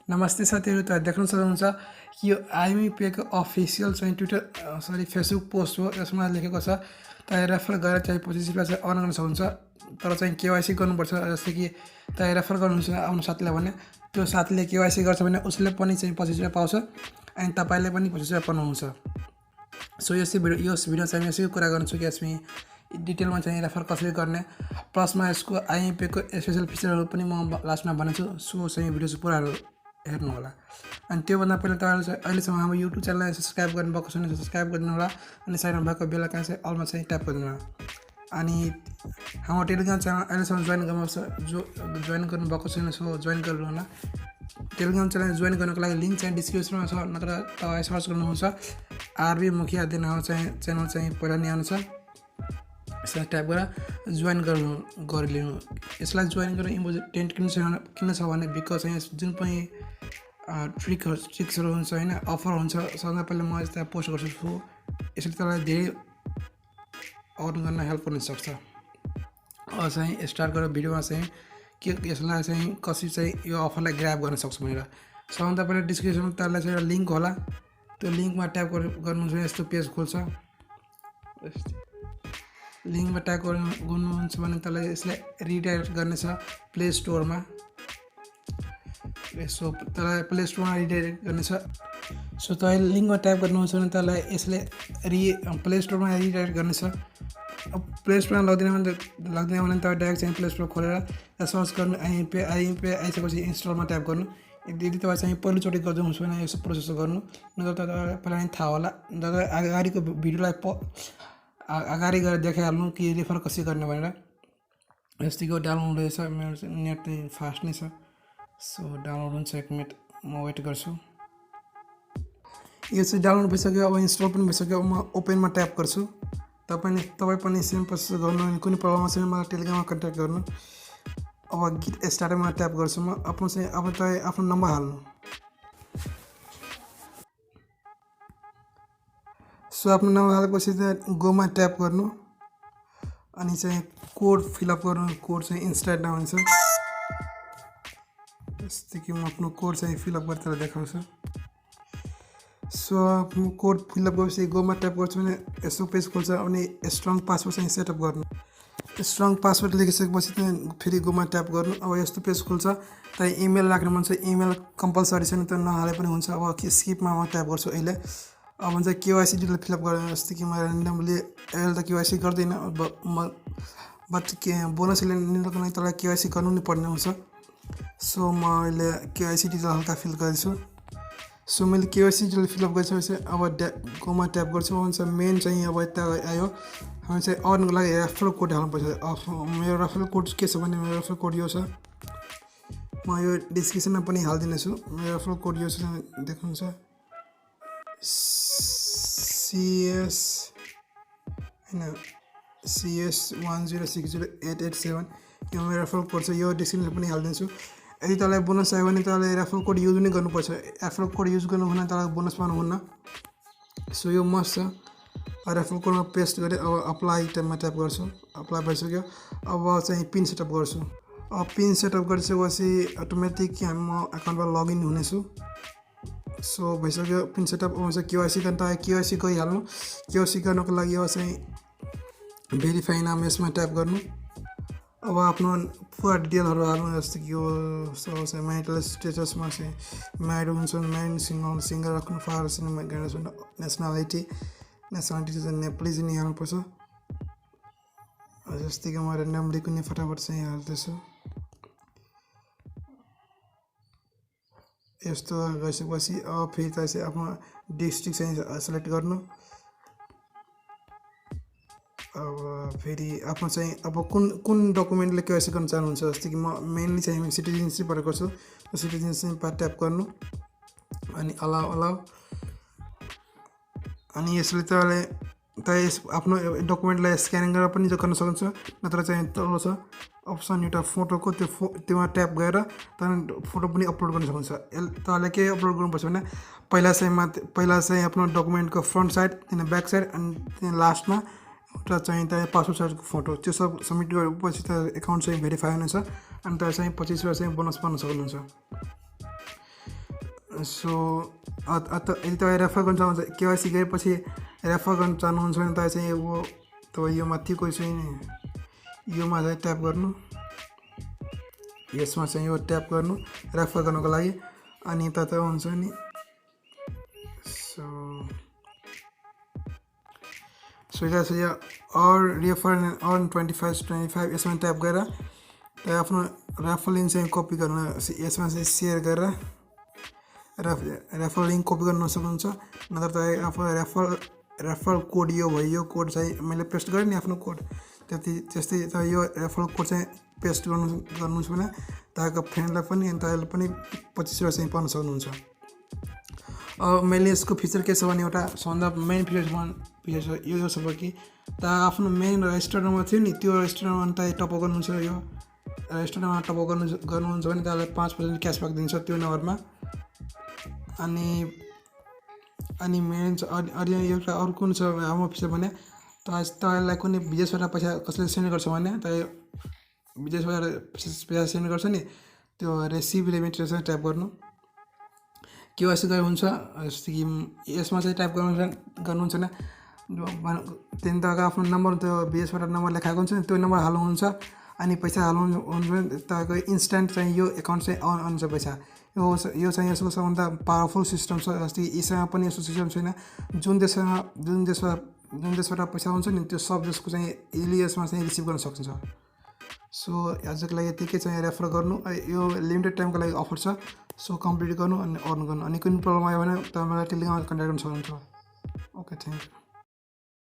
नमस्ते साथीहरु, त देख्न सक्नुहुन्छ कि यो आइएमई पे को अफिसियल चाहिँ ट्विटर फेसबुक पोस्ट हो। यसमा लेखेको छ तपाईं रेफर गरेर चाहिँ ₹25 चाहिँ अर्न गर्न सक्नुहुन्छ। तर चाहिँ केवाइसी गर्नुपर्छ। जस्तै कि तपाईं रेफर गर्नुहुन्छ आफ्नो साथीलाई भने त्यो साथीले केवाइसी गर्छ भने उसले पनि चाहिँ ₹25 पाउँछ अनि तपाईले पनि ₹25 पाउनुहुन्छ। सो यस भिडियो चाहिँ यसै कुरा गर्छु कि यसमा डिटेलमा चाहिँ रेफर कसरी गर्ने प्लसमा यसको आइएमई पे को स्पेशल फिचरहरु पनि म लास्टमा भन्छु। सो चाहिँ भिडियो चाहिँ पुरा हेर्नु होला। अनि त्यो भन्दा पहिला तपाईहरुले चाहिँ अहिलेसम्म हाम्रो YouTube च्यानललाई सब्स्क्राइब गर्नुभएको छैन सब्स्क्राइब गरिदिनु होला अनि साइडमा भएको बेल आइकन चाहिँ अलमा चाहिँ ट्याप गरिदिनु होला। अनि हाम्रो टेलिग्राम च्यानल अहिलेसम्म जोइन गर्नुभएको छैन सो जोइन गर्नु होला। टेलिग्राम च्यानल जोइन गर्नको लागि लिंक चाहिँ डिस्क्रिप्सनमा छ नत्र तपाईं सर्च गर्नुहुन्छ आरबी मुखिया दिन हाम्रो चाहिँ च्यानल चाहिँ पहिला नै आउँछ। यसलाई ट्याप गरेर जोइन गरिलिनु। यसलाई जोइन गर्न इम्पोर्टेन्ट किन छ भने बिकज चाहिँ जुन पनि ट्रिक्सहरु हुन्छ हैन अफर हुन्छ सबभन्दा पहिले म यस्ता पोस्ट गर्छु। यसले तपाईलाई धेरै अर्न गर्न हेल्प गर्न सक्छ। चाहिँ स्टार्ट गरेर भिडियोमा चाहिँ के यसलाई चाहिँ कसरी चाहिँ यो अफरलाई ग्र्याब गर्न सक्छ भनेर सबभन्दा पहिले डिस्क्रिप्सनमा तपाईलाई चाहिँ लिंक होला। त्यो लिंकमा ट्याप गर्नुहुन्छ यस्तो पेज खोल्छ। लिंकमा ट्याप गर्नुहुन्छ भने तपाईलाई यसलाई रिडाइरेक्ट गर्नेछ प्ले स्टोरमा। सो तपाईलाई प्ले स्टोरमा रिडाइरेक्ट गर्नेछ। सो तपाईले लिंकमा ट्याप गर्नुहुन्छ भने तपाईलाई यसले प्ले स्टोरमा रिडाइरेक्ट गर्नेछ। अब प्ले स्टोरमा लाग्दैन भने तपाईँ डाइरेक्ट चाहिँ प्ले स्टोर खोलेर सर्च गर्नु आइएमई पे आइसकेपछि इन्स्टलमा ट्याप गर्नु। यदि तपाईँ चाहिँ पहिलोचोटि गर्नुहुन्छ भने यसो प्रोसेस गर्नु नत्र तपाईलाई पहिला नै थाहा होला। अगाडिको भिडियोलाई अगाडि गएर देखाइहाल्नु कि रेफर कसरी गर्ने भनेर। यस्तैको डाउनलोड हुँदैछ मेरो नेट चाहिँ फास्ट नै छ। सो डाउनलोड हुन्छ 1 मिनेट म वेट गर्छु। यो चाहिँ डाउनलोड भइसक्यो। अब इन्स्टल पनि भइसक्यो। म ओपनमा ट्याप गर्छु। तपाई पनि सेम प्रोसेस गर्नु अनि कुनै प्रब्लम छ भने मलाई टेलिग्राममा कन्ट्याक्ट गर्नु। अब गिट स्टार्टमा ट्याप गर्छु म। अब तपाईँ आफ्नो नम्बर हाल्नु। सो आफ्नो नम्बर हालेपछि चाहिँ गोमा ट्याप गर्नु अनि चाहिँ कोड फिलअप गर्नु। कोड चाहिँ इन्स्टेन्ट आउँछ। जस्तै कि म आफ्नो कोड चाहिँ फिलअप गरेर देखाउँछु। सो आफ्नो कोड फिलअप गरेपछि गोमा ट्याप गर्छु भने यस्तो पेज खोल्छ अनि स्ट्रङ पासवर्ड चाहिँ सेटअप गर्नु। स्ट्रङ पासवर्ड लेखिसकेपछि चाहिँ फेरि गोमा ट्याप गर्नु। अब यस्तो पेज खोल्छ। तपाईँ इमेल राख्नु मन छ इमेल कम्पलसरी छैन त नहाले पनि हुन्छ। अब स्किपमा म ट्याप गर्छु अहिले। अब भन्छ केवाइसी डिटेल फिलअप गर्न। जस्तै कि म र्यान्डमली अहिले त केवाइसी गर्दैन बट के बोनस लिनको लागि तपाईलाई केवाइसी गर्नु नै पर्ने हुन्छ। सो म अहिले केवाइसी डिटेल हल्का फिल गर्छु। सो मैले केवाइसी डिटेल फिलअप गरिसकेपछि अब गोमा ट्याप गर्छु। भन्छ मेन चाहिँ अब यता आयो। हामी चाहिँ अर्नको लागि रेफरल कोड हाल्नुपर्छ। मेरो रेफरल कोड के छ भने मेरो रेफरल कोड यो छ। म यो डिस्क्रिप्सनमा पनि हाल्दिनेछु। मेरो रेफरल कोड यो छ देख्नुहुन्छ CS10608887 यो मेरो रेफरल कोड छ। यो डिस्क्रिप्सनमा पनि हाल्दिन्छु। यदि तपाईलाई बोनस आयो भने तपाईले रेफरल कोड युज नै गर्नुपर्छ। रेफरल कोड युज गर्नु हुँदैन तपाईलाई बोनस पाउनुहुन्न। सो यो मस्ट छ। रेफरल कोडमा पेस्ट गरे अब अप्लाई टेममा ट्याप गर्छु। अप्लाई भइसक्यो। अब चाहिँ पिन सेटअप गर्छु। अब पिन सेटअप गरिसकेपछि अटोमेटिक म अकाउन्टमा लगइन हुनेछु। सो भइसक्यो पिन सेटअप। अब चाहिँ केवाइसी गर्न तपाईँ केवाइसी गरिहाल्नु। केवाइसी गर्नको लागि अब चाहिँ भेरिफाई नाम यसमा ट्याप गर्नु। अब आफ्नो पुरा डिटेलहरु हाल्नु। जस्तै कि यो चाहिँ म्यारिटल स्टेटसमा चाहिँ म्यारिड हुन्छ म्यारिड सिंगल राख्नु। फादर सिनेमा नेसनालिटी चाहिँ नेपाली चाहिँ हाल्नुपर्छ। जस्तै कि म र्यान्डमली कुनै फटाफट चाहिँ हाल्दैछु। यस्तो गरिसकेपछि अब फेरि चाहिँ आफ्नो डिस्ट्रिक्ट चाहिँ सेलेक्ट गर्नु। अब फेरि आफ्नो चाहिँ अब कुन डकुमेन्टले केवाइसी गर्न चाहनुहुन्छ। जस्तै कि म मेनली चाहिँ सिटिजनशिप गरेको छु। सिटिजनशिपमा ट्याप गर्नु अनि अलाउ अनि यसले तपाईँ आफ्नो डकुमेन्टलाई स्क्यानिङ गरेर पनि गर्न सक्नुहुन्छ नत्र चाहिँ तल छ अप्सन एउटा फोटोको त्योमा ट्याप गरेर तपाईँ फोटो पनि अपलोड गर्न सक्नुहुन्छ। तपाईले के अपलोड गर्नुपर्छ भने पहिला चाहिँ आफ्नो डकुमेन्टको फ्रन्ट साइड अनि ब्याक साइड अनि लास्टमा एउटा चाहिँ पासपोर्ट साइजको फोटो त्यो सब सबमिट गरेपछि त एकाउन्ट चाहिँ भेरिफाई हुनेछ अनि तपाईँ चाहिँ 25 चाहिँ बोनस पाउन सक्नुहुन्छ। सो यदि तपाईँ रेफर गर्न चाहनुहुन्छ केवाइसी गरेपछि रेफर गर्न चाहनुहुन्छ भने तपाईँ चाहिँ तपाईँ यो माथिको चाहिँ योमा चाहिँ ट्याप गर्नु, यसमा चाहिँ यो ट्याप गर्नु रेफर गर्नको लागि। अनि त हुन्छ नि सो यो रेफर अर्न 25 यसमा ट्याप गरेर तपाईँ आफ्नो रेफर लिङ्क चाहिँ कपी गर्नु, यसमा चाहिँ सेयर गरेर रेफर लिङ्क कपी गर्न सक्नुहुन्छ। नत्र तपाईँ आफ्नो रेफर कोड यो भयो, यो कोड चाहिँ मैले पेस्ट गरेँ नि आफ्नो कोड, त्यस्तै तपाईँ यो रेफर कोड चाहिँ पेस्ट गर्नुहोस् भने तपाईँको फ्रेन्डलाई पनि अनि तपाईँले पनि 25 रुपियाँ चाहिँ पाउन सक्नुहुन्छ। मैले यसको फिचर के छ भने एउटा सबभन्दा मेन फिचर यो छ कि तपाईँ आफ्नो मेन रेजिस्टर नम्बर थियो नि त्यो रेजिस्टर नम्बर तपाईँ टपअप गर्नुहुन्छ, यो रेजिस्टर नम्बर टपअप गर्नुहुन्छ भने तपाईँलाई 5% क्यासब्याक दिन्छ त्यो नम्बरमा। अनि मेन एउटा अर्को कुन छ हाम्रो फिचर भने तपाईँलाई कुनै विदेशबाट पैसा कसैले सेन्ड गर्छ भने तपाईँ विदेशबाट पैसा सेन्ड गर्छ नि त्यो रेसिभ रेमिटेन्स ट्याप गर्नु, केवाइसी गरेर हुन्छ। जस्तो कि यसमा चाहिँ टाइप गर्नुहुन्छ भने त्यहाँदेखि तपाईँको आफ्नो नम्बर त्यो विदेशबाट नम्बर लेखाएको हुन्छ नि त्यो नम्बर हाल्नुहुन्छ अनि पैसा हाल्नुहुन्छ भने तपाईँको इन्स्ट्यान्ट चाहिँ यो एकाउन्ट चाहिँ अन हुन्छ पैसा। यो चाहिँ यसको सबभन्दा पावरफुल सिस्टम छ। जस्तै इसामा पनि यस्तो सिस्टम छैन, जुन देशबाट पैसा हुन्छ नि त्यो सब देशको चाहिँ यसमा चाहिँ रिसिभ गर्न सक्छ। सो आजको लागि यतिकै चाहिँ रेफर गर्नु, यो लिमिटेड टाइमको लागि अफर छ। सो कम्प्लिट गर्नु अनि अर्न गर्नु। अनि कुनै प्रब्लम आयो भने तपाईँ मलाई टेलिग्राममा कन्ट्याक्ट गर्न सक्नुहुन्छ। Okay, thank you.